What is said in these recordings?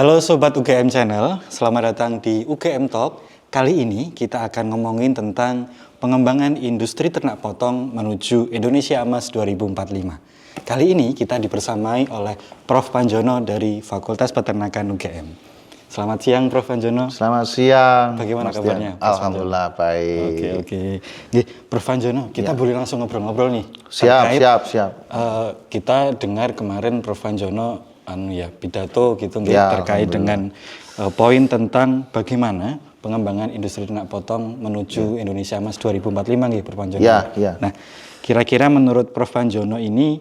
Halo Sobat UGM Channel, selamat datang di UGM Talk. Kali ini kita akan ngomongin tentang pengembangan industri ternak potong menuju Indonesia Emas 2045. Kali ini kita dibersamai oleh Prof. Panjono dari Fakultas Peternakan UGM. Selamat siang Prof. Panjono. Selamat siang. Bagaimana kabarnya? Alhamdulillah baik. Oke. Prof. Panjono, kita boleh langsung ngobrol-ngobrol nih. Siap. Kita dengar kemarin Prof. Panjono pidato gitu terkait dengan poin tentang bagaimana pengembangan industri ternak potong menuju Indonesia Emas 2045 Prof. Panjono. Nah, kira-kira menurut Prof. Panjono ini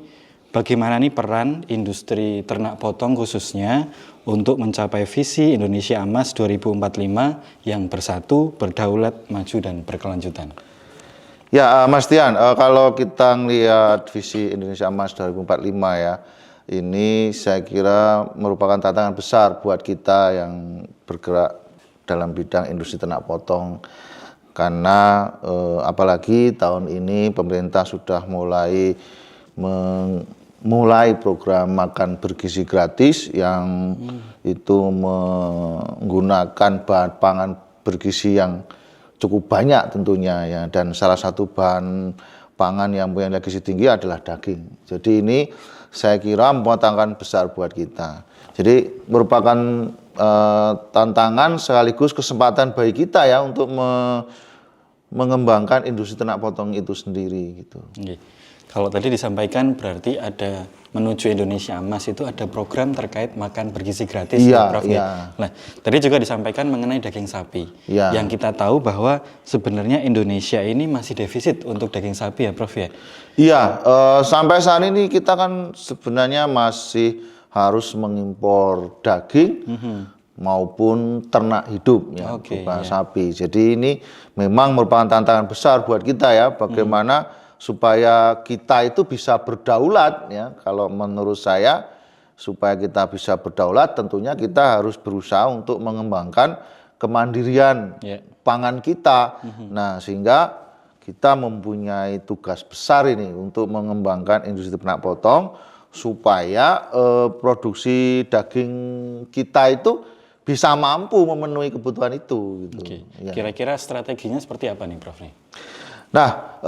bagaimana nih peran industri ternak potong khususnya untuk mencapai visi Indonesia Emas 2045 yang bersatu, berdaulat, maju dan berkelanjutan? Ya, Mas Tian, kalau kita lihat visi Indonesia Emas 2045 ya, ini saya kira merupakan tantangan besar buat kita yang bergerak dalam bidang industri ternak potong. Karena apalagi tahun ini pemerintah sudah mulai program makan bergizi gratis yang itu menggunakan bahan pangan bergizi yang cukup banyak tentunya ya, dan salah satu bahan pangan yang punya gizi tinggi adalah daging. Jadi ini saya kira tantangan besar buat kita. Jadi merupakan tantangan sekaligus kesempatan bagi kita ya untuk mengembangkan industri ternak potong itu sendiri gitu. Kalau tadi disampaikan berarti ada menuju Indonesia Emas itu ada program terkait makan bergizi gratis Prof. Nah, tadi juga disampaikan mengenai daging sapi. Yang kita tahu bahwa sebenarnya Indonesia ini masih defisit untuk daging sapi ya Prof ya? Iya, sampai saat ini kita kan sebenarnya masih harus mengimpor daging maupun ternak hidup ya, berupa sapi. Jadi ini memang merupakan tantangan besar buat kita ya, bagaimana supaya kita itu bisa berdaulat ya. Kalau menurut saya supaya kita bisa berdaulat tentunya kita harus berusaha untuk mengembangkan kemandirian pangan kita. Nah, sehingga kita mempunyai tugas besar ini untuk mengembangkan industri ternak potong supaya produksi daging kita itu bisa mampu memenuhi kebutuhan itu gitu. Kira-kira strateginya seperti apa nih Prof nih? Nah,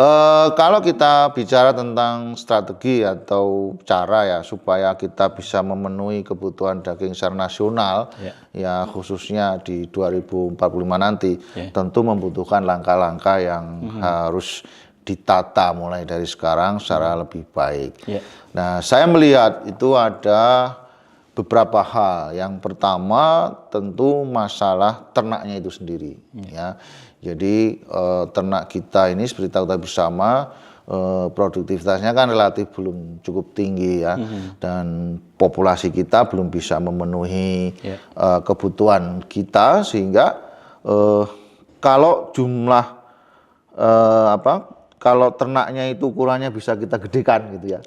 kalau kita bicara tentang strategi atau cara ya supaya kita bisa memenuhi kebutuhan daging secara nasional ya khususnya di 2045 nanti tentu membutuhkan langkah-langkah yang harus ditata mulai dari sekarang secara lebih baik. Nah, saya melihat itu ada beberapa hal. Yang pertama tentu masalah ternaknya itu sendiri ya. Jadi ternak kita ini seperti kita bersama produktivitasnya kan relatif belum cukup tinggi ya, dan populasi kita belum bisa memenuhi kebutuhan kita, sehingga kalau jumlah kalau ternaknya itu ukurannya bisa kita gedekan gitu ya,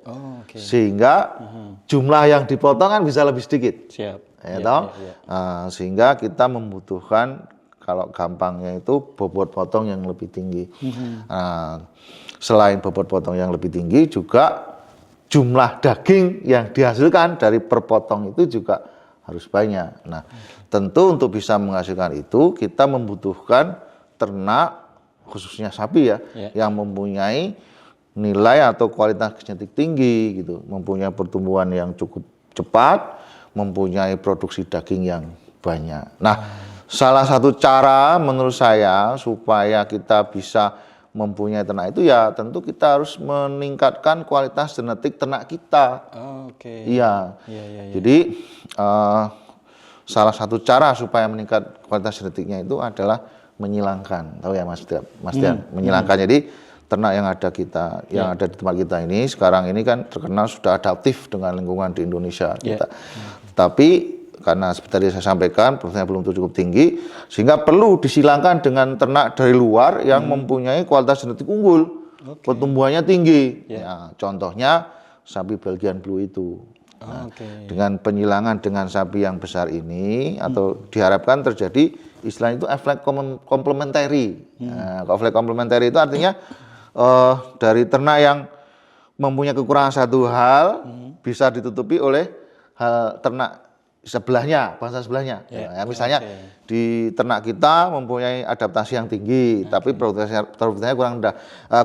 sehingga jumlah yang dipotong kan bisa lebih sedikit. Sehingga kita membutuhkan, kalau gampangnya itu bobot potong yang lebih tinggi. Nah, selain bobot potong yang lebih tinggi, juga jumlah daging yang dihasilkan dari per potong itu juga harus banyak. Nah, tentu untuk bisa menghasilkan itu kita membutuhkan ternak khususnya sapi ya, yang mempunyai nilai atau kualitas genetik tinggi gitu, mempunyai pertumbuhan yang cukup cepat, mempunyai produksi daging yang banyak. Nah, salah satu cara menurut saya supaya kita bisa mempunyai ternak itu ya tentu kita harus meningkatkan kualitas genetik ternak kita. Jadi salah satu cara supaya meningkat kualitas genetiknya itu adalah menyilangkan. Tahu ya Mas Tian, menyilangkan. Jadi ternak yang ada yang ada di tempat kita ini sekarang ini kan terkenal sudah adaptif dengan lingkungan di Indonesia kita. Tapi karena seperti tadi saya sampaikan prosesnya belum cukup tinggi, sehingga perlu disilangkan dengan ternak dari luar yang mempunyai kualitas genetik unggul, pertumbuhannya tinggi. Ya, contohnya sapi Belgian Blue itu. Nah, dengan penyilangan dengan sapi yang besar ini atau diharapkan terjadi istilahnya itu efek komplementari. Nah, efek komplementari itu artinya dari ternak yang mempunyai kekurangan satu hal bisa ditutupi oleh ternak sebelahnya, bangsa sebelahnya. Ya, misalnya di ternak kita mempunyai adaptasi yang tinggi, tapi produktivitasnya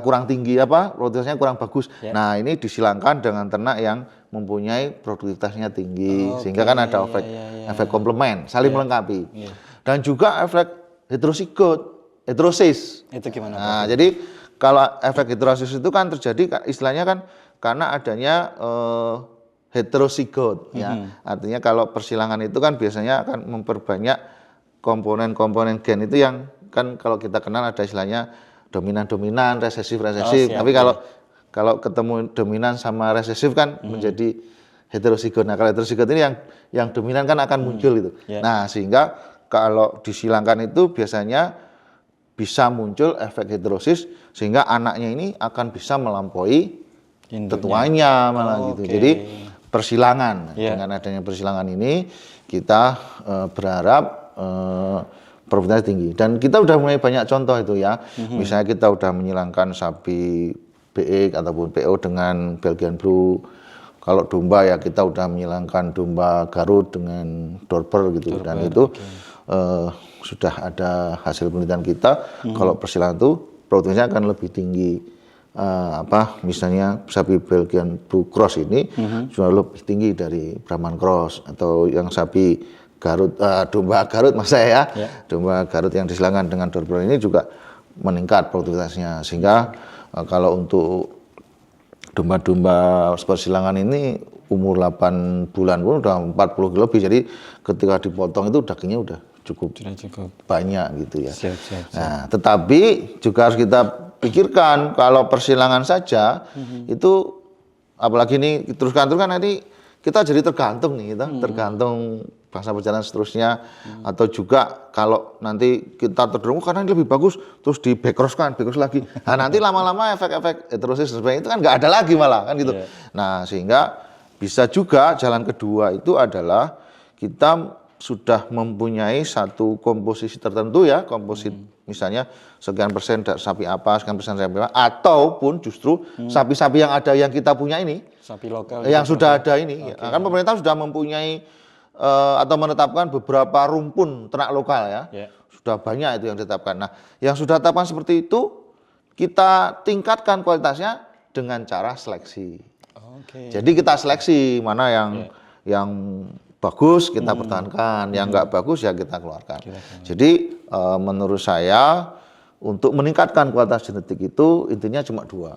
kurang tinggi produktivitasnya kurang bagus. Nah, ini disilangkan dengan ternak yang mempunyai produktivitasnya tinggi, sehingga kan ada efek komplement, saling melengkapi. Dan juga efek heterosis. Itu gimana? Nah, jadi kalau efek heterosis itu kan terjadi istilahnya kan karena adanya heterosigot ya. Artinya kalau persilangan itu kan biasanya akan memperbanyak komponen-komponen gen itu yang kan kalau kita kenal ada istilahnya dominan-dominan, resesif-resesif. Tapi kalau ketemu dominan sama resesif kan menjadi heterosigot. Nah, kalau heterosigot ini yang dominan kan akan muncul gitu. Nah, sehingga kalau disilangkan itu biasanya bisa muncul efek heterosis sehingga anaknya ini akan bisa melampaui tetuanya malah gitu. Jadi persilangan. Dengan adanya persilangan ini kita berharap produktivitas tinggi. Dan kita udah mulai banyak contoh itu ya. Misalnya kita udah menyilangkan sapi BX ataupun PO dengan Belgian Blue. Kalau domba ya kita udah menyilangkan domba Garut dengan Dorper gitu. Dan itu sudah ada hasil penelitian kita. Kalau persilangan itu produktivitasnya akan lebih tinggi. Misalnya sapi Belgian Blue Cross ini sudah lebih tinggi dari Brahman Cross atau yang sapi Garut, domba Garut domba Garut yang disilangkan dengan Dorper ini juga meningkat produktivitasnya sehingga kalau untuk domba-domba persilangan ini umur 8 bulan pun udah 40 kilo lebih, jadi ketika dipotong itu dagingnya udah cukup banyak gitu ya. Siap. Nah, tetapi juga harus kita pikirkan kalau persilangan saja itu apalagi ini terus-terusan nanti kita jadi tergantung nih tergantung bangsa perjalanan seterusnya atau juga kalau nanti kita terdorong karena ini lebih bagus terus di backcross lagi. Nah, nanti lama-lama efek-efek heterosis itu kan nggak ada lagi malah kan gitu. Nah, sehingga bisa juga jalan kedua itu adalah kita sudah mempunyai satu komposisi tertentu ya, komposit misalnya sekian persen sapi apa, sekian persen sapi apa, ataupun justru sapi-sapi yang ada yang kita punya ini, sapi lokal yang sudah ada ini, kan pemerintah sudah mempunyai atau menetapkan beberapa rumpun ternak lokal ya, sudah banyak itu yang ditetapkan. Nah, yang sudah ditetapkan seperti itu kita tingkatkan kualitasnya dengan cara seleksi. Jadi kita seleksi mana yang bagus kita pertahankan, yang nggak bagus ya kita keluarkan. Jadi menurut saya untuk meningkatkan kualitas genetik itu intinya cuma dua,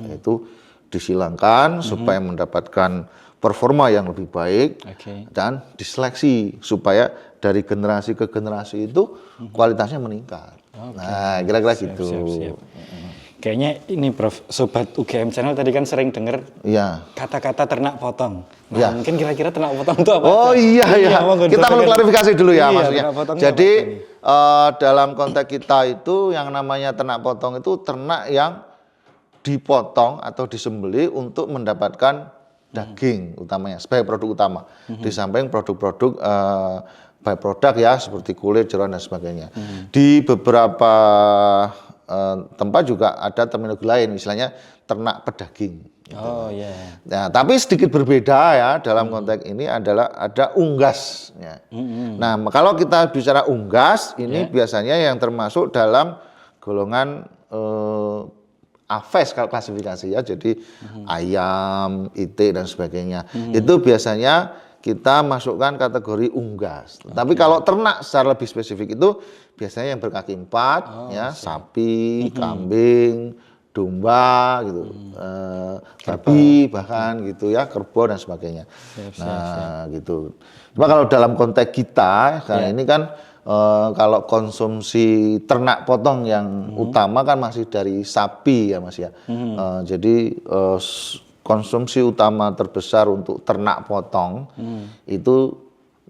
yaitu disilangkan supaya mendapatkan performa yang lebih baik dan diseleksi supaya dari generasi ke generasi itu kualitasnya meningkat. Nah, kira-kira gitu. Siap. Kayaknya ini Prof, Sobat UGM Channel tadi kan sering dengar kata-kata ternak potong. Nah, mungkin kira-kira ternak potong itu apa? Oh iya. Kita perlu klarifikasi dulu ya maksudnya. Jadi dalam konteks kita itu yang namanya ternak potong itu ternak yang dipotong atau disembelih untuk mendapatkan daging utamanya sebagai produk utama. Di samping produk-produk byproduct ya seperti kulit, jeroan dan sebagainya. Di beberapa tempat juga ada terminologi lain, misalnya ternak pedaging. Gitu. Nah, tapi sedikit berbeda ya dalam konteks ini adalah ada unggas. Ya. Nah, kalau kita bicara unggas, ini biasanya yang termasuk dalam golongan aves klasifikasi ya, jadi ayam, itik dan sebagainya. Itu biasanya kita masukkan kategori unggas. Tapi kalau ternak secara lebih spesifik itu biasanya yang berkaki 4 ya, sapi, kambing, domba gitu. Babi bahkan gitu ya, kerbau dan sebagainya. Gitu. Cuma kalau dalam konteks kita sekarang ini kan kalau konsumsi ternak potong yang utama kan masih dari sapi ya Mas ya. Jadi konsumsi utama terbesar untuk ternak potong itu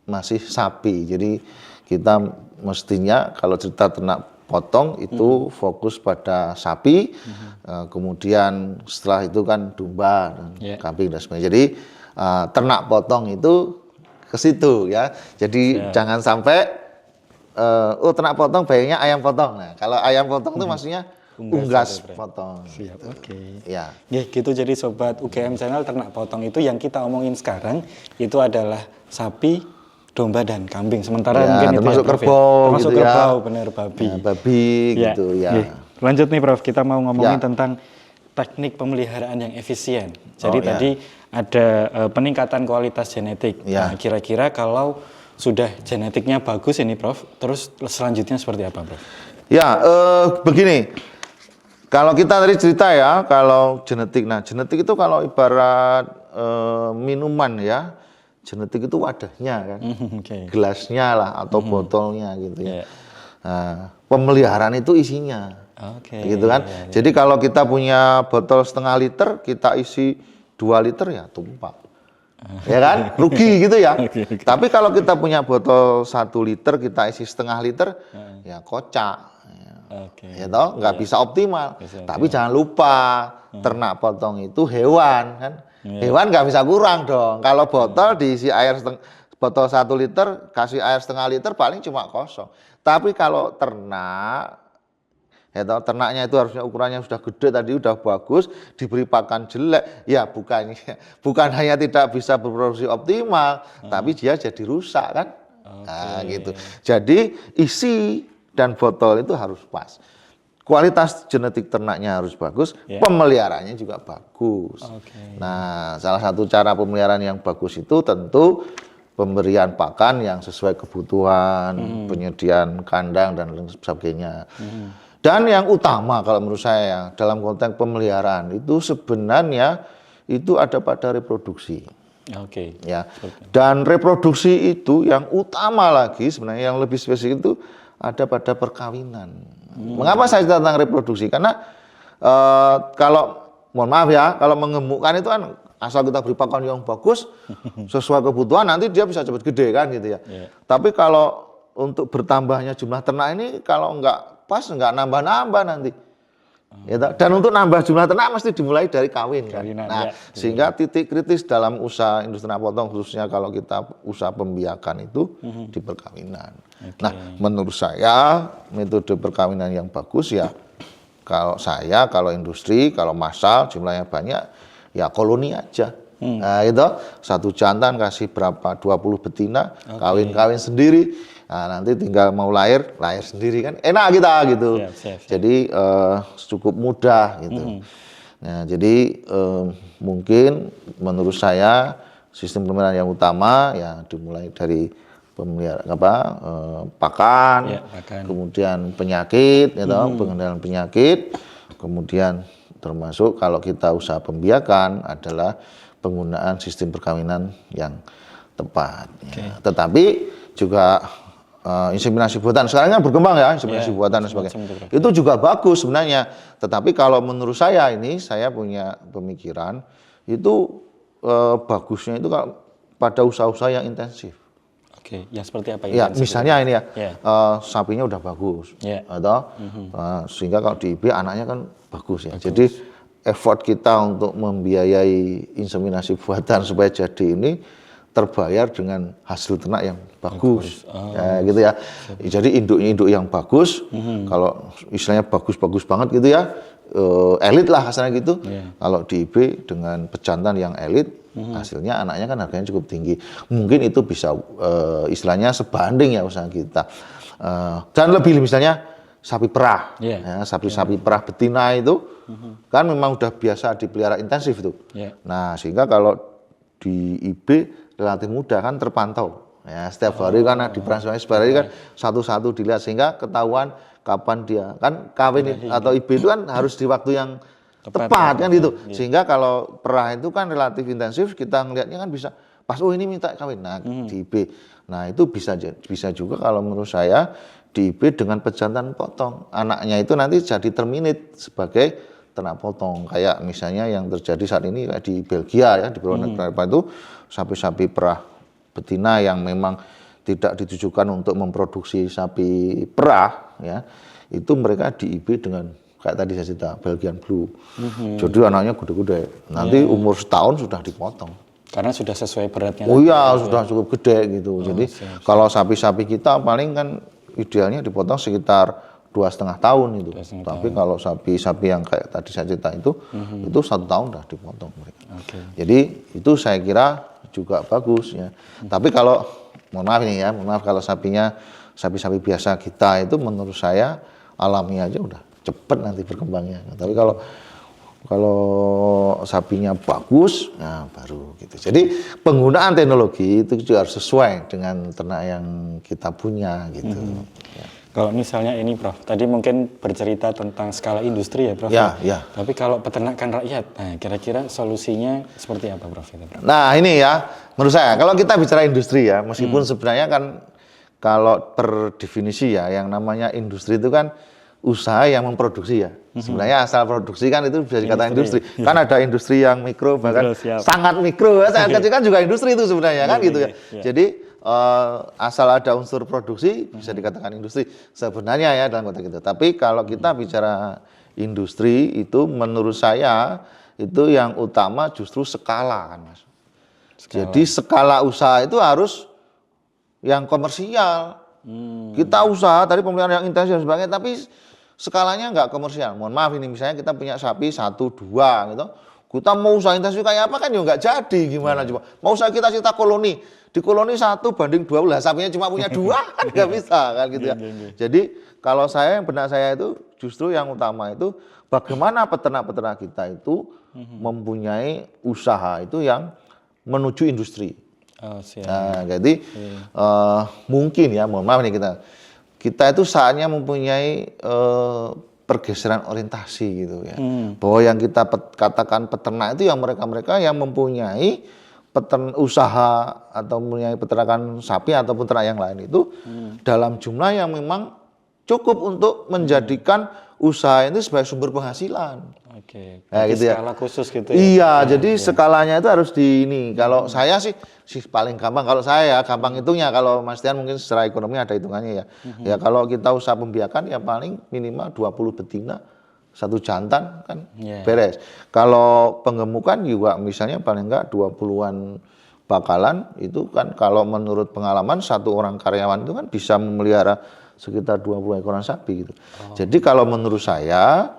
masih sapi. Jadi kita mestinya kalau cerita ternak potong itu fokus pada sapi, kemudian setelah itu kan domba dan kambing dan sebagainya. Jadi ternak potong itu ke situ ya. Jadi jangan sampai ternak potong bayangnya ayam potong. Nah, kalau ayam potong itu maksudnya unggas potong. Siap, gitu. Ya, gitu. Jadi Sobat UGM Channel ternak potong itu yang kita omongin sekarang itu adalah sapi, domba dan kambing. Sementara Ya, mungkin itu termasuk ya, Prof, kerbau termasuk gitu ya. kerbau, bener babi. Ya, babi gitu ya. Oke. Lanjut nih Prof, kita mau ngomongin Ya. tentang teknik pemeliharaan yang efisien. Jadi Oh, ya. tadi ada peningkatan kualitas genetik. Ya. Nah, kira-kira kalau sudah genetiknya bagus ini Prof, terus selanjutnya seperti apa Prof? Ya, begini. Kalau kita tadi cerita ya, kalau genetik. Nah, genetik itu kalau ibarat minuman ya, genetik itu wadahnya kan, Oke. gelasnya lah atau botolnya gitu ya. Iya. Nah, pemeliharaan itu isinya, Oke. gitu kan. Jadi kalau kita punya botol setengah liter, kita isi 2 liter ya tumpah, ya kan, rugi gitu ya. Tapi kalau kita punya botol 1 liter, kita isi setengah liter, ya kocak. Oke. Ya toh, nggak bisa optimal. Tapi jangan lupa ternak potong itu hewan kan. Hewan nggak bisa kurang dong. Kalau botol diisi air botol 1 liter kasih air setengah liter paling cuma kosong. Tapi kalau ternak, ya toh, ternaknya itu harusnya ukurannya sudah gede tadi, udah bagus, diberi pakan jelek, ya bukan hanya tidak bisa berproduksi optimal, tapi dia jadi rusak kan. Nah, gitu. Jadi isi dan botol itu harus pas. Kualitas genetik ternaknya harus bagus, pemeliharaannya juga bagus. Nah, salah satu cara pemeliharaan yang bagus itu tentu pemberian pakan yang sesuai kebutuhan, penyediaan kandang dan lain sebagainya. Dan yang utama kalau menurut saya dalam konteks pemeliharaan itu sebenarnya itu ada pada reproduksi. Oke. Ya. Dan reproduksi itu yang utama lagi sebenarnya yang lebih spesifik itu ada pada perkawinan. Mengapa saya cerita tentang reproduksi? Karena kalau mohon maaf ya, kalau mengemukkan itu kan asal kita beri pakan yang bagus sesuai kebutuhan nanti dia bisa cepat gede kan gitu ya. Tapi kalau untuk bertambahnya jumlah ternak ini kalau nggak pas nggak nambah-nambah nanti. Ya, dan untuk nambah jumlah ternak mesti dimulai dari kawin kan. Nah, sehingga titik kritis dalam usaha industri ternak potong khususnya kalau kita usaha pembiakan itu di perkawinan. Nah, menurut saya metode perkawinan yang bagus ya kalau industri, kalau massal jumlahnya banyak ya koloni aja. Nah, itu satu jantan kasih berapa 20 betina, kawin-kawin sendiri. Nah, nanti tinggal mau lahir sendiri kan enak kita gitu. Siap. Jadi cukup mudah gitu. Nah, jadi mungkin menurut saya sistem pemeliharaan yang utama ya dimulai dari pemeliharaan pakan, kemudian penyakit, pengendalian penyakit, kemudian termasuk kalau kita usaha pembiakan adalah penggunaan sistem perkawinan yang tepat. Ya. Tetapi juga inseminasi buatan sekarang kan berkembang ya inseminasi buatan dan sebagainya. Itu juga bagus sebenarnya. Tetapi kalau menurut saya ini saya punya pemikiran itu bagusnya itu kalau pada usaha-usaha yang intensif. Oke, yang seperti apa ya? Misalnya ini ya, sapinya udah bagus, atau sehingga kalau di IB anaknya kan bagus ya. Jadi effort kita untuk membiayai inseminasi buatan supaya jadi ini terbayar dengan hasil ternak yang bagus. Ya, gitu ya. Jadi induk-induk yang bagus, kalau istilahnya bagus-bagus banget gitu ya, elit lah kasarnya gitu. Kalau di IB dengan pejantan yang elit, hasilnya anaknya kan harganya cukup tinggi. Mungkin itu bisa istilahnya sebanding ya usaha kita. Dan lebih misalnya sapi perah, ya, sapi-sapi perah betina itu kan memang udah biasa dipelihara intensif tuh. Nah sehingga kalau di IB relatif mudah kan terpantau. Ya, setiap hari kan di Transmasi setiap hari kan satu-satu dilihat sehingga ketahuan kapan dia kan kawin atau IB itu kan harus di waktu yang tepat kan gitu. Sehingga kalau perah itu kan relatif intensif kita ngelihatnya kan bisa pas ini minta kawin. Nah, di IB. Nah, itu bisa juga kalau menurut saya di IB dengan pejantan potong. Anaknya itu nanti jadi terminate sebagai ternak potong. Kayak misalnya yang terjadi saat ini kayak di Belgia ya, di beberapa negara itu sapi-sapi perah betina yang memang tidak ditujukan untuk memproduksi sapi perah ya. Itu mereka di IB dengan kayak tadi saya cerita Belgian Blue. Jadi anaknya gede-gede. Nanti umur setahun sudah dipotong. Karena sudah sesuai beratnya. Oh iya, sudah cukup gede gitu. Jadi kalau sapi-sapi kita paling kan idealnya dipotong sekitar 2,5 tahun itu. Tapi kalau sapi-sapi yang kayak tadi saya cerita itu 1 tahun udah dipotong mereka. Jadi itu saya kira juga bagus ya. Tapi kalau mohon maaf ini ya, mohon maaf kalau sapi-sapi biasa kita itu menurut saya alami aja udah cepet nanti berkembangnya. Tapi kalau sapinya bagus, nah baru gitu. Jadi penggunaan teknologi itu juga harus sesuai dengan ternak yang kita punya gitu. Ya. Kalau misalnya ini Prof, tadi mungkin bercerita tentang skala industri ya Prof. Ya. Tapi kalau peternakan rakyat, nah kira-kira solusinya seperti apa Prof? Nah ini ya, menurut saya kalau kita bicara industri ya, meskipun sebenarnya kan kalau per definisi ya, yang namanya industri itu kan usaha yang memproduksi ya. Sebenarnya asal produksi kan itu bisa dikatakan industri. Kan ada industri yang mikro, bahkan sangat mikro, sangat kecil kan juga industri itu sebenarnya kan gitu ya. Jadi asal ada unsur produksi bisa dikatakan industri sebenarnya ya dalam konteks itu. Tapi kalau kita bicara industri itu menurut saya itu yang utama justru skala kan Mas. Jadi skala usaha itu harus yang komersial. Kita usaha tadi pemeliharaan yang intensif dan sebagainya, tapi skalanya nggak komersial. Mohon maaf ini misalnya kita punya sapi 1, 2 gitu. Kita mau usaha intensif kayak apa kan ya nggak jadi, gimana coba. Mau usaha kita koloni. Di koloni 1 banding 12, sapinya cuma punya 2 kan nggak bisa kan gitu ya. Jadi kalau yang benak saya itu justru yang utama itu bagaimana peternak-peternak kita itu mempunyai usaha itu yang menuju industri. Nah, jadi mungkin ya, mohon maaf nih kita itu saatnya mempunyai pergeseran orientasi gitu ya. Bahwa yang kita katakan peternak itu yang mereka-mereka yang mempunyai usaha atau mempunyai peternakan sapi ataupun ternak yang lain itu dalam jumlah yang memang cukup untuk menjadikan usaha ini sebagai sumber penghasilan. Oke. Nah, gitu ya. Skala khusus gitu ya. Iya, jadi skalanya itu harus di ini. Kalau saya sih paling gampang kalau saya gampang hitungnya. Kalau Mas Tian mungkin secara ekonomi ada hitungannya ya. Ya kalau kita usaha pembiakan ya paling minimal 20 betina, 1 jantan kan beres. Kalau penggemukan juga misalnya paling enggak 20-an bakalan itu kan kalau menurut pengalaman satu orang karyawan itu kan bisa memelihara sekitar 20 ekoran sapi gitu. Jadi kalau menurut saya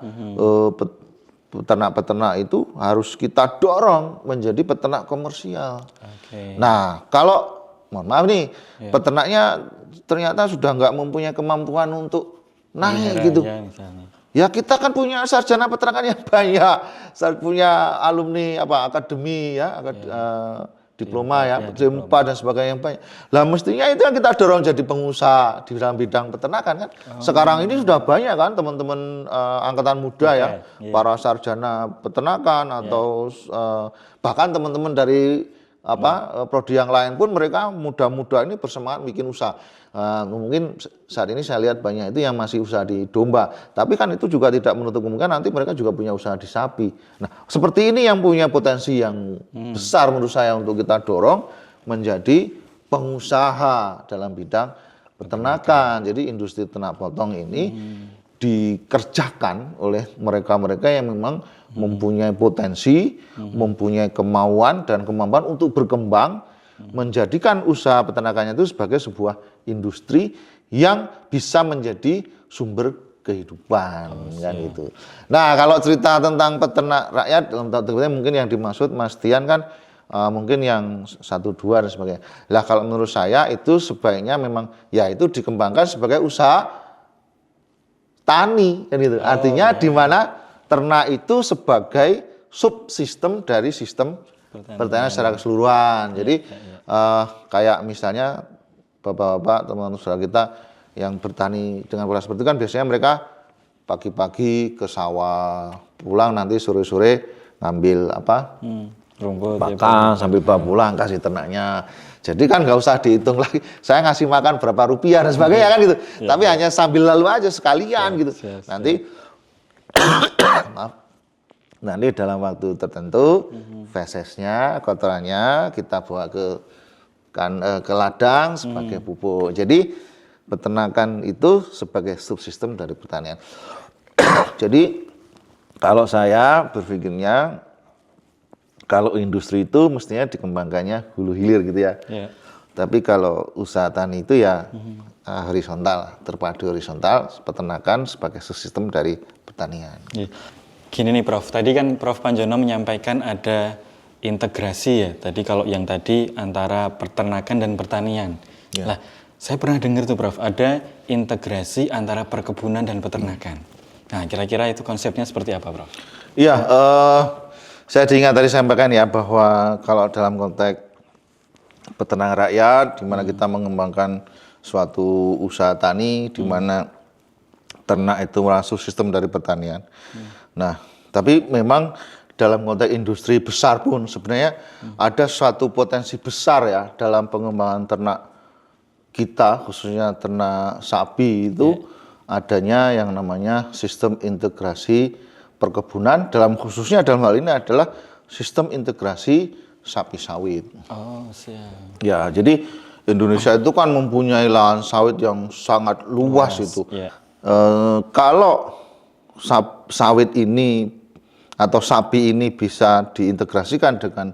peternak-peternak itu harus kita dorong menjadi peternak komersial. Nah, kalau mohon maaf nih, peternaknya ternyata sudah nggak mempunyai kemampuan untuk naik gitu. Ya kita kan punya sarjana peternakan yang banyak, punya alumni akademi ya, diploma ya, D4 dan sebagainya yang banyak. Lah mestinya itu yang kita dorong jadi pengusaha di dalam bidang peternakan kan. Sekarang ini sudah banyak kan teman-teman angkatan muda ya, para sarjana peternakan atau bahkan teman-teman dari prodi yang lain pun mereka muda-muda ini bersemangat bikin usaha. Mungkin saat ini saya lihat banyak itu yang masih usaha di domba, tapi kan itu juga tidak menutup kemungkinan nanti mereka juga punya usaha di sapi. Nah, seperti ini yang punya potensi yang besar menurut saya untuk kita dorong menjadi pengusaha dalam bidang peternakan. Jadi industri ternak potong ini dikerjakan oleh mereka-mereka yang memang mempunyai potensi, mempunyai kemauan dan kemampuan untuk berkembang, menjadikan usaha peternakannya itu sebagai sebuah industri yang bisa menjadi sumber kehidupan kan itu. Nah, kalau cerita tentang peternak rakyat mungkin yang dimaksud Mas Tian kan mungkin yang 1, 2 dan sebagainya. Lah kalau menurut saya itu sebaiknya memang ya itu dikembangkan sebagai usaha tani kan gitu. Artinya di mana ternak itu sebagai subsistem dari sistem pertanian secara keseluruhan. Jadi kayak misalnya bapak-bapak teman-teman saudara kita yang bertani dengan pola seperti itu kan biasanya mereka pagi-pagi ke sawah, pulang nanti sore-sore ngambil rumput makan sambil bawa pulang kasih ternaknya. Jadi kan nggak usah dihitung lagi saya ngasih makan berapa rupiah dan sebagainya kan gitu. Tapi hanya sambil lalu aja sekalian gitu. Nanti nanti dalam waktu tertentu fesesnya, kotorannya kita bawa ke ladang sebagai pupuk. Jadi peternakan itu sebagai subsistem dari pertanian. Jadi kalau saya berpikirnya kalau industri itu mestinya dikembangkannya hulu hilir gitu ya. Tapi kalau usaha tani itu ya horizontal, terpadu horizontal, peternakan sebagai subsistem dari pertanian. Gini nih Prof, tadi kan Prof Panjono menyampaikan ada integrasi ya. Tadi kalau yang tadi antara peternakan dan pertanian. Lah, saya pernah dengar tuh Prof, ada integrasi antara perkebunan dan peternakan. Nah, kira-kira itu konsepnya seperti apa, Prof? Iya, saya diingat tadi sampaikan ya bahwa kalau dalam konteks peternakan rakyat, di mana kita mengembangkan suatu usaha tani, di mana ternak itu masuk sistem dari pertanian. Nah, tapi memang dalam konteks industri besar pun sebenarnya ada suatu potensi besar ya dalam pengembangan ternak kita, khususnya ternak sapi itu adanya yang namanya sistem integrasi perkebunan, khususnya dalam hal ini adalah sistem integrasi sapi sawit. Oh, siap. Ya, jadi Indonesia itu kan mempunyai lahan sawit yang sangat luas itu. Yeah. Kalau sawit ini atau sapi ini bisa diintegrasikan dengan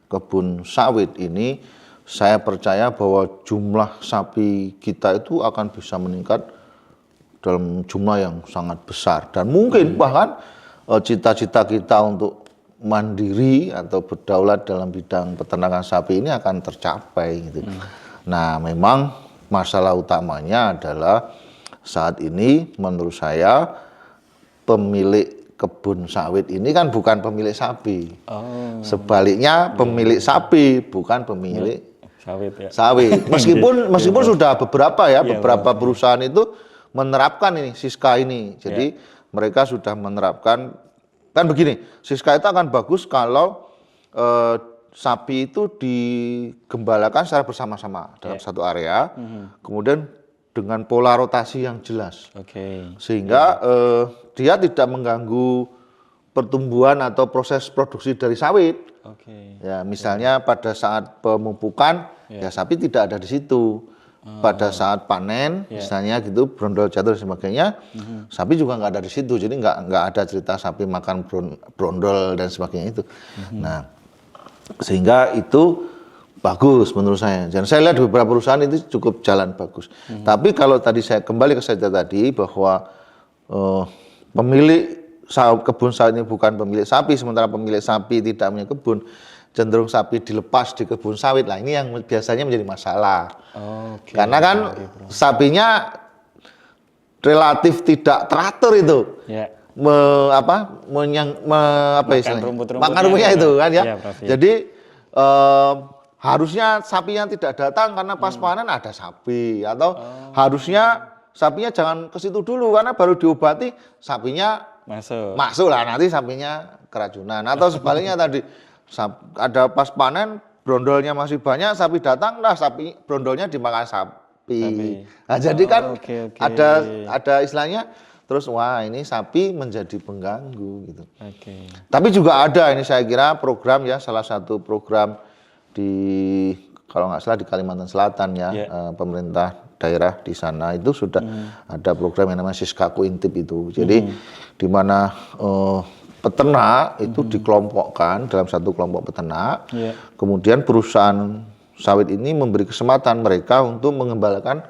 kebun sawit ini, saya percaya bahwa jumlah sapi kita itu akan bisa meningkat dalam jumlah yang sangat besar. Dan mungkin bahkan cita-cita kita untuk mandiri atau berdaulat dalam bidang peternakan sapi ini akan tercapai gitu. Nah, memang masalah utamanya adalah saat ini menurut saya pemilik kebun sawit ini kan bukan pemilik sapi. Oh. Sebaliknya pemilik sapi bukan pemilik sawit ya. Sawit. Meskipun sudah beberapa ya, beberapa perusahaan itu menerapkan ini Siska ini. Jadi mereka sudah menerapkan, kan begini, Siska itu akan bagus kalau sapi itu digembalakan secara bersama-sama dalam satu area, kemudian dengan pola rotasi yang jelas. Sehingga dia tidak mengganggu pertumbuhan atau proses produksi dari sawit. Ya, misalnya pada saat pemupukan, ya sapi tidak ada di situ. Pada saat panen, misalnya gitu, brondol jatuh dan sebagainya, sapi juga nggak ada di situ. Jadi nggak ada cerita sapi makan brondol dan sebagainya itu. Nah, sehingga itu bagus menurut saya. Dan saya lihat di beberapa perusahaan itu cukup jalan bagus. Tapi kalau tadi saya kembali ke saya tadi bahwa pemilik kebun sawit ini bukan pemilik sapi, sementara pemilik sapi tidak punya kebun, cenderung sapi dilepas di kebun sawit. Lah ini yang biasanya menjadi masalah. Karena kan sapinya relatif tidak teratur itu. Makan rumputnya itu kan ya. Jadi harusnya sapinya tidak datang karena pas panen ada sapi, atau harusnya sapinya jangan ke situ dulu karena baru diobati sapinya masuk lah, nanti sapinya keracunan, atau sebaliknya tadi ada pas panen brondolnya masih banyak, sapi datang lah brondolnya dimakan sapi. Nah, jadi kan ada istilahnya terus wah ini sapi menjadi pengganggu gitu. Tapi juga ada ini saya kira program ya, salah satu program di kalau nggak salah di Kalimantan Selatan ya, pemerintah daerah di sana itu sudah ada program yang namanya Siskaku Intip itu. Jadi di mana peternak itu dikelompokkan dalam satu kelompok peternak. Kemudian perusahaan sawit ini memberi kesempatan mereka untuk mengembalakan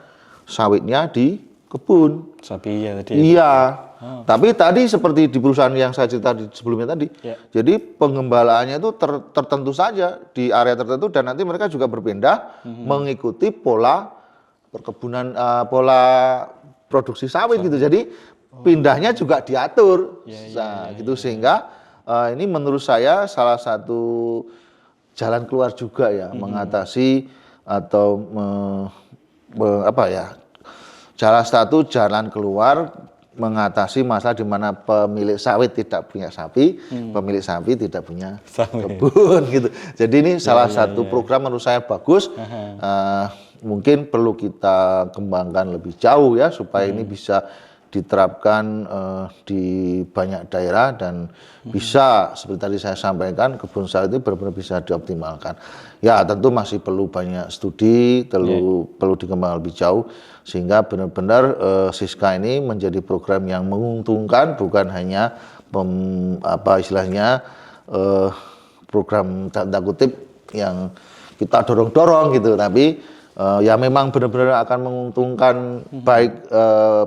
sawitnya di kebun. Sapi ya tadi. Iya. Tapi tadi seperti di perusahaan yang saya cerita sebelumnya tadi. Jadi pengembalaannya itu tertentu saja di area tertentu, dan nanti mereka juga berpindah mengikuti pola perkebunan, pola produksi sawit gitu. Jadi pindahnya juga diatur. Gitu sehingga ini menurut saya salah satu jalan keluar juga ya, mengatasi atau salah satu jalan keluar mengatasi masalah di mana pemilik sawit tidak punya sapi, pemilik sapi tidak punya kebun gitu. Jadi ini salah satu program menurut saya bagus. Mungkin perlu kita kembangkan lebih jauh ya supaya ini bisa diterapkan di banyak daerah dan bisa seperti tadi saya sampaikan, kebun sawit itu benar-benar bisa dioptimalkan. Ya tentu masih perlu banyak studi, perlu dikembangkan lebih jauh sehingga benar-benar Siska ini menjadi program yang menguntungkan, bukan hanya program tanda kutip yang kita dorong-dorong gitu, tapi ya memang benar-benar akan menguntungkan baik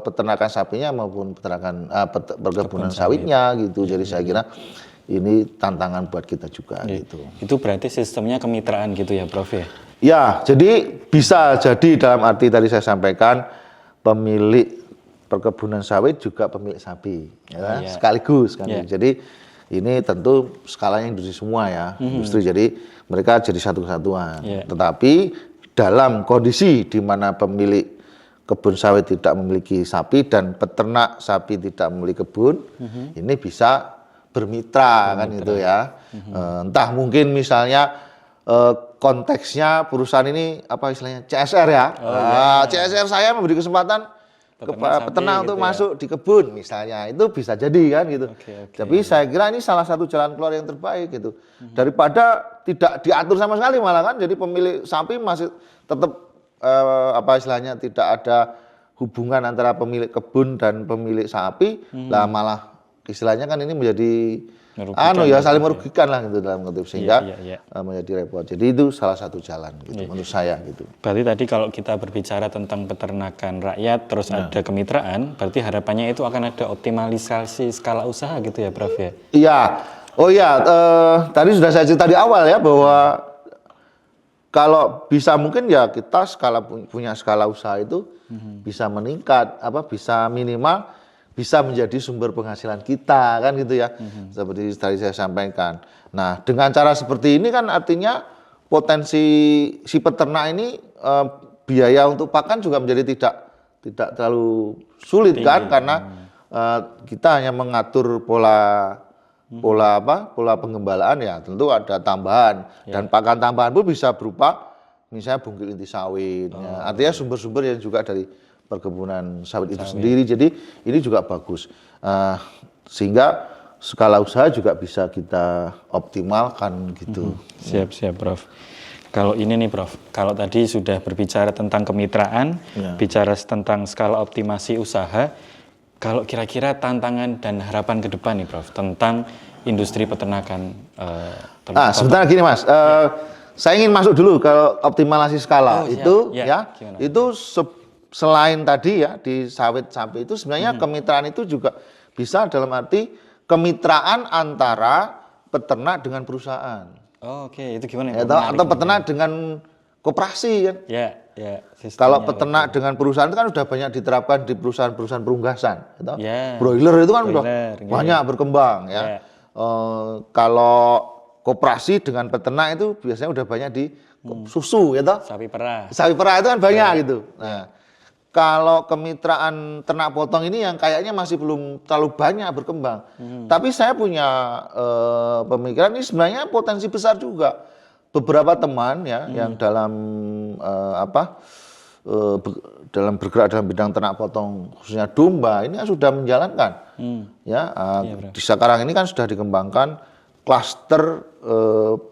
peternakan sapinya maupun peternakan perkebunan sawitnya gitu. Jadi saya kira ini tantangan buat kita juga gitu. Itu berarti sistemnya kemitraan gitu ya, Prof ya? Ya, jadi bisa jadi dalam arti tadi saya sampaikan pemilik perkebunan sawit juga pemilik sapi, ya, sekaligus kan. Jadi ini tentu skalanya industri semua ya, industri. Jadi mereka jadi satu kesatuan. Tetapi dalam kondisi di mana pemilik kebun sawit tidak memiliki sapi dan peternak sapi tidak memiliki kebun, ini bisa bermitra kan gitu ya. Entah mungkin misalnya konteksnya perusahaan ini apa istilahnya CSR ya. CSR saya memberi kesempatan peternak untuk masuk di kebun misalnya, itu bisa jadi kan gitu. Tapi saya kira ini salah satu jalan keluar yang terbaik gitu. Daripada tidak diatur sama sekali malah kan, jadi pemilik sapi masih tetap apa istilahnya tidak ada hubungan antara pemilik kebun dan pemilik sapi, lah malah istilahnya kan ini menjadi saling merugikan lah gitu dalam konteks, sehingga menjadi repot. Jadi itu salah satu jalan gitu menurut saya gitu. Berarti tadi kalau kita berbicara tentang peternakan rakyat terus ada kemitraan, berarti harapannya itu akan ada optimalisasi skala usaha gitu ya Prof ya? Iya. Oh iya, tadi sudah saya cerita di awal ya bahwa kalau bisa mungkin ya kita punya skala usaha itu bisa meningkat, bisa minimal bisa menjadi sumber penghasilan kita kan gitu ya, seperti tadi saya sampaikan. Nah dengan cara seperti ini kan artinya potensi si peternak ini biaya untuk pakan juga menjadi tidak terlalu sulit kan, karena kita hanya mengatur pola pengembalaan ya, tentu ada tambahan dan pakan tambahan pun bisa berupa misalnya bungkil inti sawit, artinya sumber-sumber yang juga dari perkebunan sawit itu sendiri. Jadi ini juga bagus, sehingga skala usaha juga bisa kita optimalkan gitu. Siap Prof. Kalau ini nih Prof, kalau tadi sudah berbicara tentang kemitraan, bicara tentang skala optimasi usaha, kalau kira-kira tantangan dan harapan ke depan nih Prof tentang industri peternakan. Sebentar gini Mas, saya ingin masuk dulu ke optimalisasi skala itu selain tadi ya di sawit sapi itu sebenarnya kemitraan itu juga bisa dalam arti kemitraan antara peternak dengan perusahaan. Itu gimana ya? Atau peternak dengan koperasi kan? Kalau peternak dengan perusahaan itu kan sudah banyak diterapkan di perusahaan-perusahaan perunggasan. Broiler itu kan udah banyak berkembang ya. Kalau koperasi dengan peternak itu biasanya udah banyak di susu gitu. Sapi perah itu kan banyak gitu. Nah, kalau kemitraan ternak potong ini yang kayaknya masih belum terlalu banyak berkembang. Tapi saya punya pemikiran ini sebenarnya potensi besar juga. Beberapa teman ya yang dalam dalam bergerak dalam bidang ternak potong khususnya domba ini sudah menjalankan. Sekarang ini kan sudah dikembangkan klaster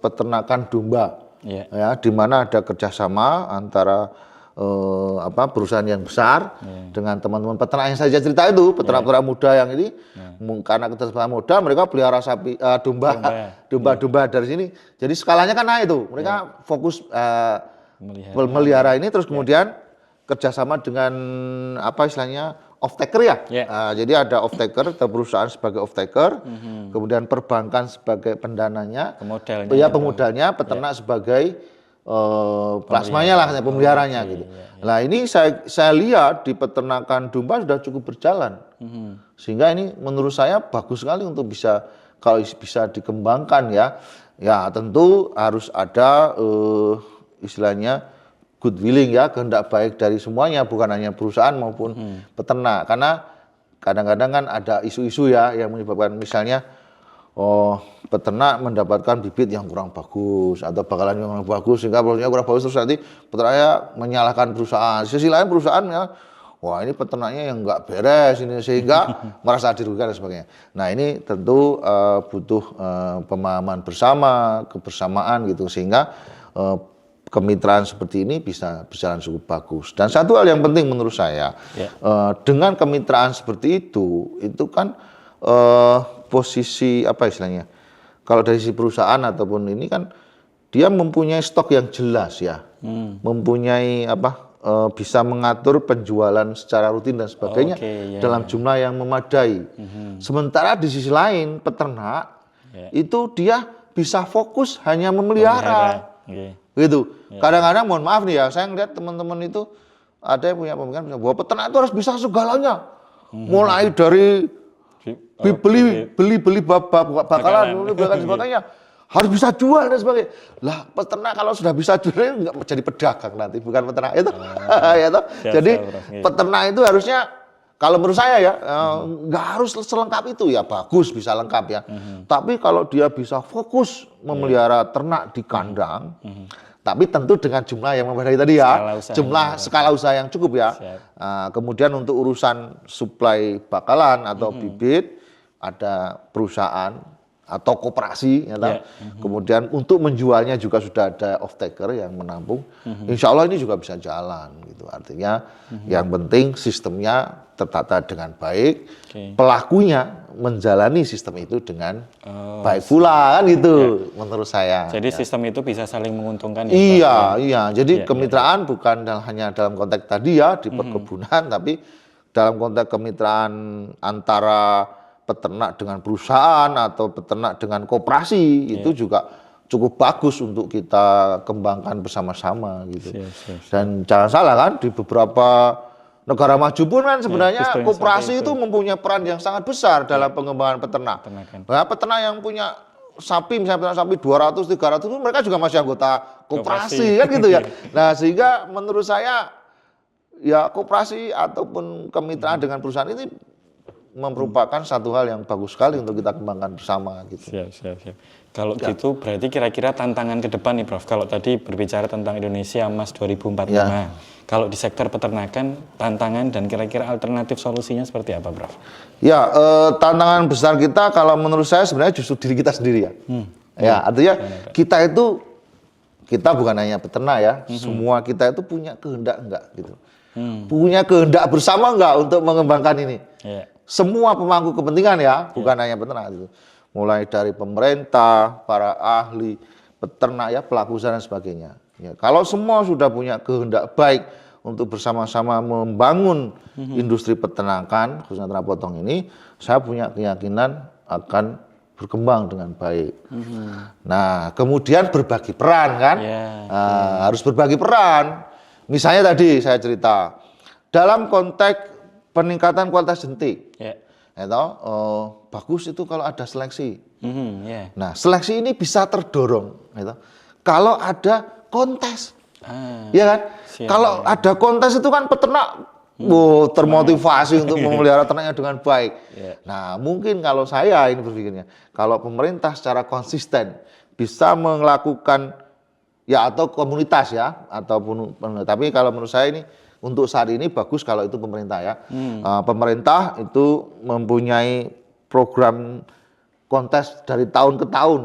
peternakan domba. Ya, di mana ada kerjasama antara perusahaan yang besar dengan teman-teman peternak yang saya cerita itu, peternak-peternak muda yang ini, karena keterbatasan muda mereka pelihara sapi, domba dari sini. Jadi skalanya kan naik itu, mereka fokus melihara ini, terus kemudian kerjasama dengan istilahnya off-taker ya. Jadi ada off-taker, perusahaan sebagai off-taker, kemudian perbankan sebagai pendananya, pemodalnya, peternak sebagai plasmanya lah, pemeliharanya gitu. Nah ini saya lihat di peternakan domba sudah cukup berjalan, sehingga ini menurut saya bagus sekali untuk kalau bisa dikembangkan ya. Ya tentu harus ada istilahnya good willing ya, kehendak baik dari semuanya, bukan hanya perusahaan maupun peternak. Karena kadang-kadang kan ada isu-isu ya yang menyebabkan misalnya peternak mendapatkan bibit yang kurang bagus atau bakalan yang kurang bagus, sehingga produknya kurang bagus, terus nanti peternaknya menyalahkan perusahaan. Sisi lain perusahaan ya, wah ini peternaknya yang nggak beres ini, sehingga merasa dirugikan dan sebagainya. Nah ini tentu butuh pemahaman bersama, kebersamaan gitu, sehingga kemitraan seperti ini bisa berjalan cukup bagus. Dan satu hal yang penting menurut saya, dengan kemitraan seperti itu kan posisi istilahnya, kalau dari si perusahaan ataupun ini kan dia mempunyai stok yang jelas ya, mempunyai bisa mengatur penjualan secara rutin dan sebagainya dalam jumlah yang memadai. Sementara di sisi lain peternak itu dia bisa fokus hanya memelihara. gitu. Kadang-kadang mohon maaf nih ya, saya ngeliat teman-teman itu ada yang punya pemikiran bahwa peternak itu harus bisa segalanya, mulai dari beli bakalan dan sebagainya, harus bisa jual dan sebagainya. Lah peternak kalau sudah bisa jual nggak jadi pedagang nanti, bukan peternak itu. Ya toh? Jadi peternak itu harusnya, kalau menurut saya ya, nggak harus selengkap itu ya, bagus bisa lengkap ya. Tapi kalau dia bisa fokus memelihara ternak di kandang, tapi tentu dengan jumlah yang memadai tadi ya, skala usaha yang cukup ya. Kemudian untuk urusan suplai bakalan atau bibit, ada perusahaan atau koperasi, ya, kemudian untuk menjualnya juga sudah ada off taker yang menampung. Insya Allah ini juga bisa jalan, gitu. Artinya yang penting sistemnya tertata dengan baik, pelakunya menjalani sistem itu dengan baik pula, kan gitu, menurut saya. Jadi sistem itu bisa saling menguntungkan. Iya. Jadi kemitraan bukan hanya dalam konteks tadi ya di perkebunan, tapi dalam konteks kemitraan antara peternak dengan perusahaan atau peternak dengan koperasi itu juga cukup bagus untuk kita kembangkan bersama-sama gitu. Dan jangan salah kan, di beberapa negara maju pun kan sebenarnya koperasi itu mempunyai peran yang sangat besar dalam pengembangan peternak. Nah, peternak yang punya sapi, misalnya sapi 200, 300 itu mereka juga masih anggota koperasi kan gitu ya. Nah, sehingga menurut saya ya koperasi ataupun kemitraan dengan perusahaan ini merupakan satu hal yang bagus sekali untuk kita kembangkan bersama gitu. Siap. Kalau gitu berarti kira-kira tantangan ke depan nih Prof. Kalau tadi berbicara tentang Indonesia Emas 2045. Kalau di sektor peternakan tantangan dan kira-kira alternatif solusinya seperti apa Prof? Ya, tantangan besar kita kalau menurut saya sebenarnya justru diri kita sendiri ya. Artinya kita bukan hanya peternak ya, semua kita itu punya kehendak enggak gitu. Punya kehendak bersama enggak untuk mengembangkan ini. Semua pemangku kepentingan ya, bukan hanya peternak itu. Mulai dari pemerintah, para ahli, peternak ya, pelaku usaha dan sebagainya. Ya, kalau semua sudah punya kehendak baik untuk bersama-sama membangun industri peternakan, khususnya ternak potong ini, saya punya keyakinan akan berkembang dengan baik. Nah, kemudian berbagi peran kan, harus berbagi peran. Misalnya tadi saya cerita, dalam konteks peningkatan kualitas jentik, bagus itu kalau ada seleksi. Nah, seleksi ini bisa terdorong, kalau ada kontes, ya kan? Kalau ada kontes itu kan peternak, termotivasi untuk memelihara ternaknya dengan baik. Nah, mungkin kalau saya ini berpikirnya, kalau pemerintah secara konsisten bisa melakukan ya atau komunitas ya, ataupun tapi kalau menurut saya ini untuk saat ini bagus kalau itu pemerintah ya. Pemerintah itu mempunyai program kontes dari tahun ke tahun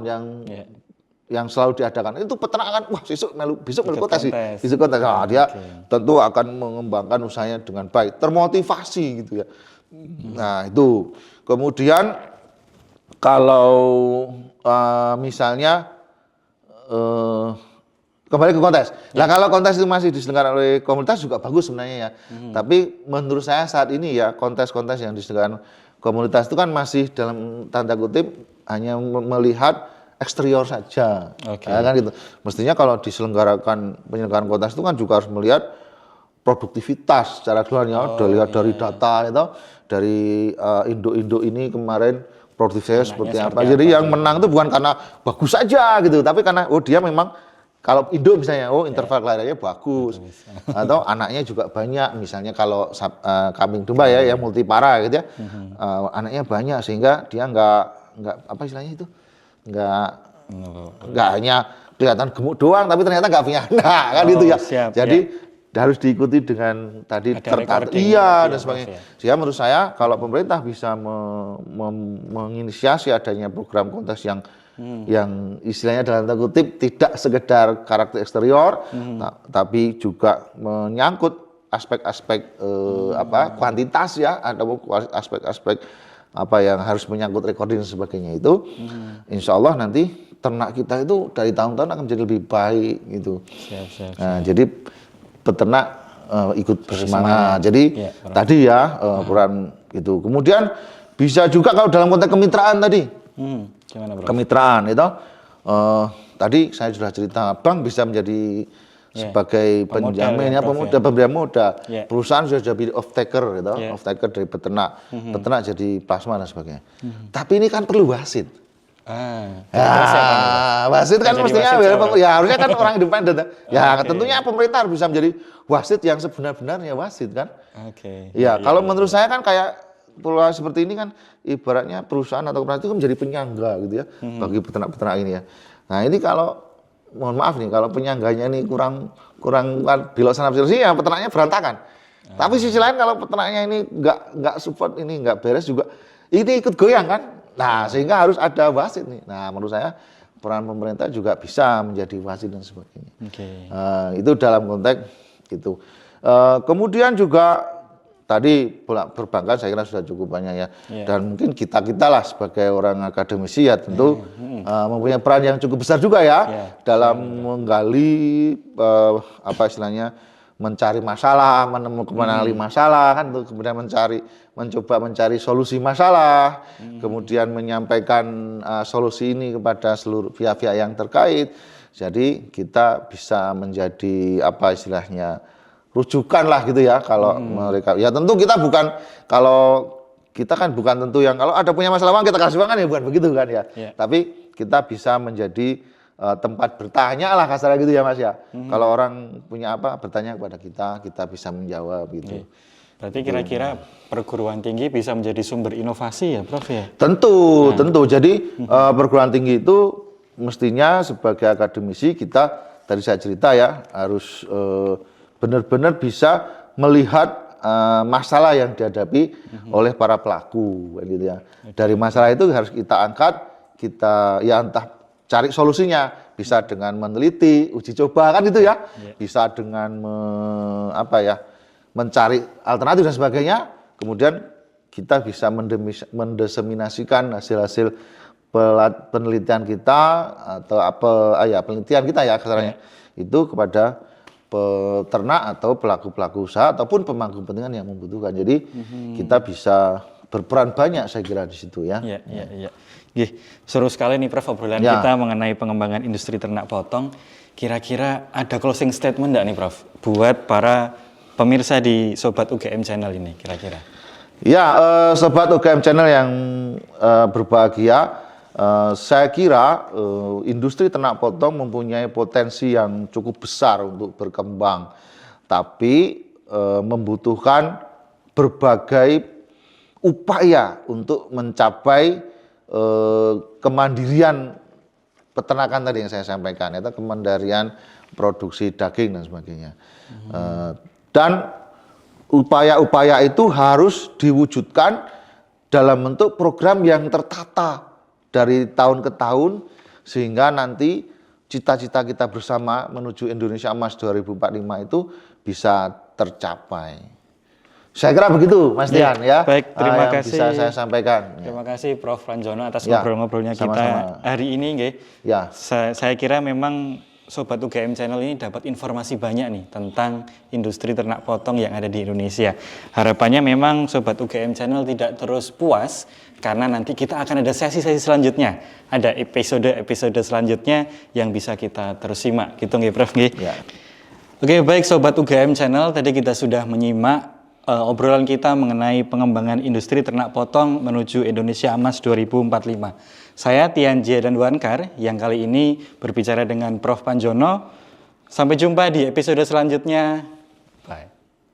yang selalu diadakan. Itu peternak akan besok melu kontes sih. Besok kontes. Nah, dia tentu akan mengembangkan usahanya dengan baik, termotivasi gitu ya. Nah, itu. Kemudian kalau misalnya kembali ke kontes. Nah, kalau kontes itu masih diselenggarakan oleh komunitas juga bagus sebenarnya ya. Tapi menurut saya saat ini ya kontes-kontes yang diselenggarakan komunitas itu kan masih dalam tanda kutip hanya melihat eksterior saja. Ya, kan gitu. Mestinya kalau diselenggarakan penyelenggaraan kontes itu kan juga harus melihat produktivitas secara keseluruhannya. Dilihat dari data itu, dari induk-induk ini kemarin produktivitasnya seperti apa. Jadi yang menang itu bukan karena bagus saja gitu, tapi karena dia memang kalau induk misalnya, interval kelahirannya bagus, atau anaknya juga banyak, misalnya kalau kambing domba ya, yang multipara gitu ya, anaknya banyak sehingga dia nggak apa istilahnya itu, nggak hanya kelihatan gemuk doang, tapi ternyata nggak punya anak kan gitu ya. Jadi harus diikuti dengan tadi tertata, dan sebagainya. Sehingga menurut saya kalau pemerintah bisa menginisiasi adanya program kontes yang istilahnya dalam tanda kutip tidak sekedar karakter eksterior, tapi juga menyangkut aspek-aspek kuantitas ya, atau aspek-aspek apa yang harus menyangkut recording dan sebagainya itu, insya Allah nanti ternak kita itu dari tahun-tahun akan menjadi lebih baik gitu. Nah, jadi peternak ikut bersemangat. Jadi tadi ya peran itu. Kemudian bisa juga kalau dalam konteks kemitraan tadi. Gimana, Bro? Kemitraan itu tadi saya sudah cerita, bank bisa menjadi sebagai penjamin ya, pemberian modal. Perusahaan sudah jadi off taker gitu, off taker dari peternak, peternak jadi plasma dan sebagainya. Tapi ini kan perlu wasit. Wasit kan mestinya ya harusnya kan orang independen. Ya tentunya pemerintah harus bisa menjadi wasit yang sebenar-benarnya wasit kan. Ya kalau menurut saya kan kayak pola seperti ini kan ibaratnya perusahaan atau perusahaan itu kan menjadi penyangga gitu ya bagi peternak-peternak ini ya. Nah ini kalau mohon maaf nih kalau penyangganya ini kurang belok sana sini ya peternaknya berantakan. Tapi sisi lain kalau peternaknya ini nggak support ini nggak beres juga ini ikut goyang kan. Nah sehingga harus ada wasit nih. Nah menurut saya peran pemerintah juga bisa menjadi wasit dan sebagainya. Itu dalam konteks itu. Kemudian juga tadi perbankan saya kira sudah cukup banyak ya. Dan mungkin kita lah sebagai orang akademisi ya tentu mempunyai peran yang cukup besar juga ya dalam menggali apa istilahnya mencari masalah, mengenali masalah kan untuk kemudian mencoba mencari solusi masalah, kemudian menyampaikan solusi ini kepada seluruh pihak-pihak yang terkait. Jadi kita bisa menjadi apa istilahnya rujukan lah gitu ya kalau mereka ya tentu kita bukan kalau kita kan bukan tentu yang kalau ada punya masalah uang kita kasih uang kan ya bukan begitu kan ya. Tapi kita bisa menjadi tempat bertanya lah kasarnya gitu ya Mas ya. Kalau orang punya apa bertanya kepada kita bisa menjawab gitu. Berarti kira-kira perguruan tinggi bisa menjadi sumber inovasi ya Prof ya? Tentu. Jadi perguruan tinggi itu mestinya sebagai akademisi kita tadi saya cerita ya harus benar-benar bisa melihat masalah yang dihadapi oleh para pelaku gitu ya. Dari masalah itu harus kita angkat, kita ya entah cari solusinya, bisa dengan meneliti, uji coba kan itu ya. Bisa dengan mencari alternatif dan sebagainya. Kemudian kita bisa mendeseminasikan hasil-hasil penelitian kita atau penelitian kita ya kasarnya itu kepada peternak atau pelaku-pelaku usaha ataupun pemangku kepentingan yang membutuhkan. Jadi kita bisa berperan banyak saya kira di situ ya. Seru sekali nih Prof obrolan kita mengenai pengembangan industri ternak potong. Kira-kira ada closing statement enggak nih Prof buat para pemirsa di Sobat UGM Channel ini kira-kira? Ya, Sobat UGM Channel yang berbahagia, saya kira industri ternak potong mempunyai potensi yang cukup besar untuk berkembang, tapi membutuhkan berbagai upaya untuk mencapai kemandirian peternakan tadi yang saya sampaikan, itu kemandirian produksi daging dan sebagainya. Dan upaya-upaya itu harus diwujudkan dalam bentuk program yang tertata dari tahun ke tahun sehingga nanti cita-cita kita bersama menuju Indonesia Emas 2045 itu bisa tercapai. Saya kira begitu Mas Tian ya. Baik, terima kasih. Bisa saya sampaikan. Terima kasih Prof Pranjono atas ngobrol-ngobrolnya kita hari ini nggih. Saya kira memang Sobat UGM Channel ini dapat informasi banyak nih tentang industri ternak potong yang ada di Indonesia. Harapannya memang Sobat UGM Channel tidak terus puas karena nanti kita akan ada sesi-sesi selanjutnya. Ada episode selanjutnya yang bisa kita terus simak. Gitu nggih Prof nggih. Oke, baik Sobat UGM Channel, tadi kita sudah menyimak obrolan kita mengenai pengembangan industri ternak potong menuju Indonesia Emas 2045. Saya Tian Jia dan Wankar yang kali ini berbicara dengan Prof Pranjono. Sampai jumpa di episode selanjutnya. Bye.